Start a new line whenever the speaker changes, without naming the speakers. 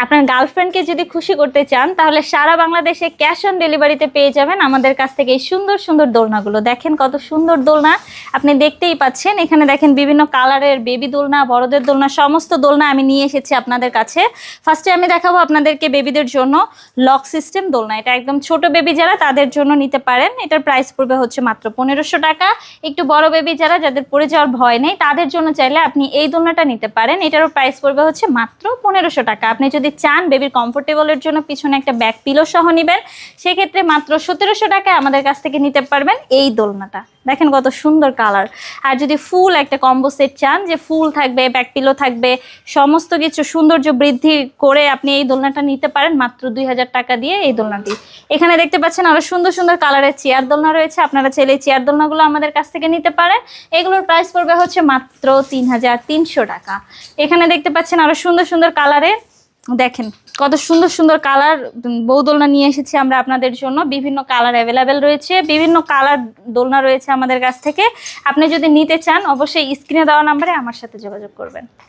আপনার গার্লফ্রেন্ডকে যদি খুশি করতে চান তাহলে সারা বাংলাদেশে ক্যাশ অন ডেলিভারিতে পেয়ে যাবেন আমাদের কাছ থেকে এই সুন্দর সুন্দর দোলনাগুলো। দেখেন কত সুন্দর দোলনা, আপনি দেখতেই পাচ্ছেন। এখানে দেখেন বিভিন্ন কালারের বেবি দোলনা, বড়দের দোলনা, সমস্ত দোলনা আমি নিয়ে এসেছি আপনাদের কাছে। ফার্স্টে আমি দেখাবো আপনাদেরকে বেবিদের জন্য লক সিস্টেম দোলনা। এটা একদম ছোট বেবি যারা তাদের জন্য নিতে পারেন। এটার প্রাইস পড়বে হচ্ছে মাত্র 1500 টাকা। একটু বড় বেবি যারা, যাদের পড়ে যাওয়ার ভয় নেই, তাদের জন্য চাইলে আপনি এই দোলনাটা নিতে পারেন। এটারও প্রাইস পড়বে হচ্ছে মাত্র 1500 টাকা। আপনি যদি চান বেবির কমফোর্টেবলের জন্য পিছনে একটা ব্যাক পিলো সহ নেবেন, সেক্ষেত্রে মাত্র 1700 টাকায় আমাদের কাছ থেকে নিতে পারবেন এই দোলনাটা। দেখেন কত সুন্দর কালার। আর যদি ফুল একটা কম্বো সেট চান, যে ফুল থাকবে, ব্যাক পিলো থাকবে, সমস্ত কিছু সৌন্দর্য বৃদ্ধি করে আপনি এই দোলনাটা নিতে পারেন মাত্র 2000 টাকা দিয়ে এই দোলনাটি। এখানে দেখতে পাচ্ছেন আরো সুন্দর সুন্দর কালারের চেয়ার দোলনা রয়েছে। আপনারা চাইলে চেয়ার দোলনাগুলো আমাদের কাছ থেকে নিতে পারেন। এগুলোর প্রাইস পড়বে হচ্ছে মাত্র 3300 টাকা। এখানে দেখতে পাচ্ছেন আরো সুন্দর সুন্দর কালারের, দেখেন কত সুন্দর সুন্দর কালার বউ দোলনা নিয়ে এসেছি আমরা আপনাদের জন্য। বিভিন্ন কালার অ্যাভেলেবেল রয়েছে, বিভিন্ন কালার দোলনা রয়েছে আমাদের কাছ থেকে। আপনি যদি নিতে চান অবশ্যই স্ক্রিনে দেওয়া নাম্বারে আমার সাথে যোগাযোগ করবেন।